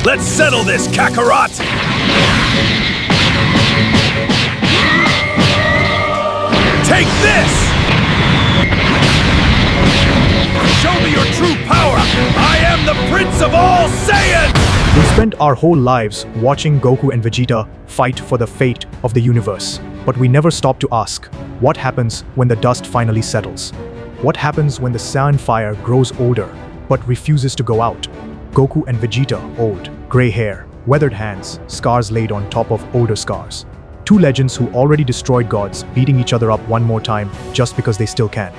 Let's settle this, Kakarot! Take this! Show me your true power! I am the Prince of all Saiyans! We spent our whole lives watching Goku and Vegeta fight for the fate of the universe. But we never stopped to ask, what happens when the dust finally settles? What happens when the Saiyan fire grows older, but refuses to go out? Goku and Vegeta, old, gray hair, weathered hands, scars laid on top of older scars. Two legends who already destroyed gods, beating each other up one more time just because they still can.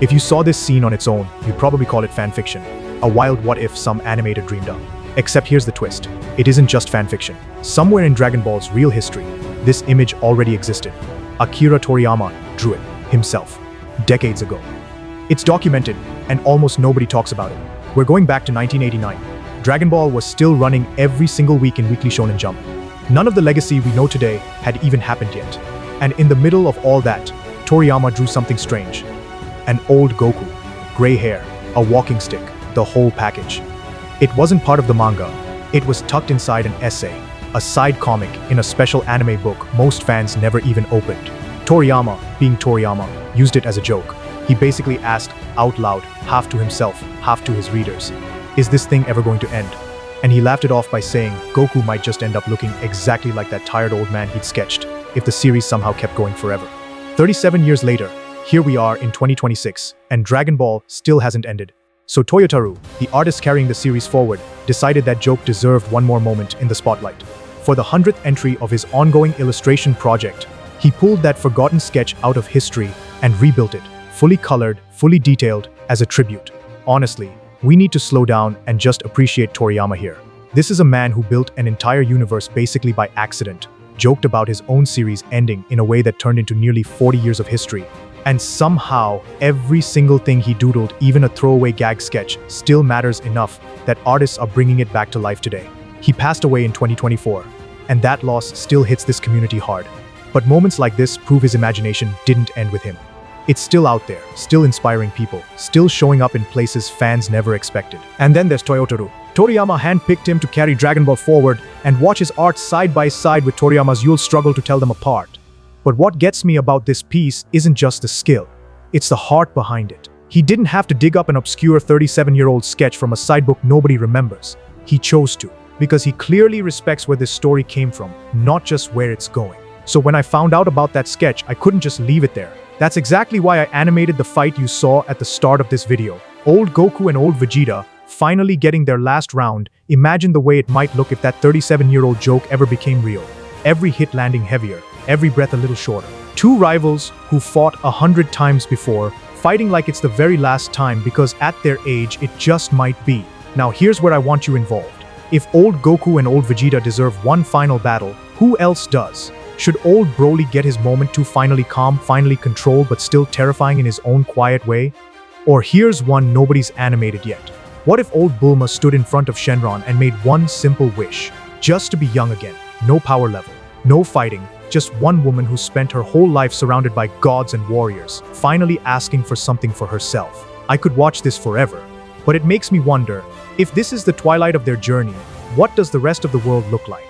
If you saw this scene on its own, you'd probably call it fanfiction, a wild what-if some animator dreamed up. Except here's the twist. It isn't just fanfiction. Somewhere in Dragon Ball's real history, this image already existed. Akira Toriyama drew it himself, decades ago. It's documented, and almost nobody talks about it. We're going back to 1989. Dragon Ball was still running every single week in weekly Shonen Jump. None of the legacy we know today had even happened yet. And in the middle of all that, Toriyama drew something strange. An old Goku, gray hair, a walking stick, the whole package. It wasn't part of the manga. It was tucked inside an essay, a side comic in a special anime book most fans never even opened. Toriyama, being Toriyama, used it as a joke. He basically asked out loud, half to himself, half to his readers, is this thing ever going to end? And he laughed it off by saying Goku might just end up looking exactly like that tired old man he'd sketched if the series somehow kept going forever. 37 years later, here we are in 2026, and Dragon Ball still hasn't ended. So Toyotaru, the artist carrying the series forward, decided that joke deserved one more moment in the spotlight. For the 100th entry of his ongoing illustration project, he pulled that forgotten sketch out of history and rebuilt it, fully colored, fully detailed, as a tribute. Honestly, we need to slow down and just appreciate Toriyama here. This is a man who built an entire universe basically by accident, joked about his own series ending in a way that turned into nearly 40 years of history. And somehow, every single thing he doodled, even a throwaway gag sketch, still matters enough that artists are bringing it back to life today. He passed away in 2024, and that loss still hits this community hard. But moments like this prove his imagination didn't end with him. It's still out there, still inspiring people, still showing up in places fans never expected. And then there's Toyotaru. Toriyama handpicked him to carry Dragon Ball forward, and watch his art side by side with Toriyama's. You'll struggle to tell them apart. But what gets me about this piece isn't just the skill, it's the heart behind it. He didn't have to dig up an obscure 37-year-old sketch from a sidebook nobody remembers. He chose to, because he clearly respects where this story came from, not just where it's going. So when I found out about that sketch, I couldn't just leave it there. That's exactly why I animated the fight you saw at the start of this video. Old Goku and old Vegeta finally getting their last round. Imagine the way it might look if that 37-year-old joke ever became real. Every hit landing heavier, every breath a little shorter. Two rivals who fought 100 times before, fighting like it's the very last time because at their age it just might be. Now here's where I want you involved. If old Goku and old Vegeta deserve one final battle, who else does? Should old Broly get his moment to finally calm, finally controlled, but still terrifying in his own quiet way? Or here's one nobody's animated yet. What if old Bulma stood in front of Shenron and made one simple wish? Just to be young again. No power level, no fighting, just one woman who spent her whole life surrounded by gods and warriors, finally asking for something for herself. I could watch this forever, but it makes me wonder, if this is the twilight of their journey, what does the rest of the world look like?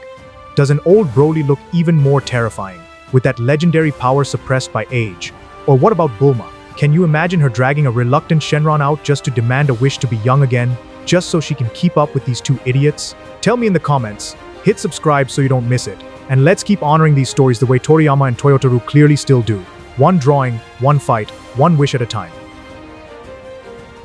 Does an old Broly look even more terrifying, with that legendary power suppressed by age? Or what about Bulma? Can you imagine her dragging a reluctant Shenron out just to demand a wish to be young again, just so she can keep up with these two idiots? Tell me in the comments, hit subscribe so you don't miss it, and let's keep honoring these stories the way Toriyama and Toyotaru clearly still do. One drawing, one fight, one wish at a time.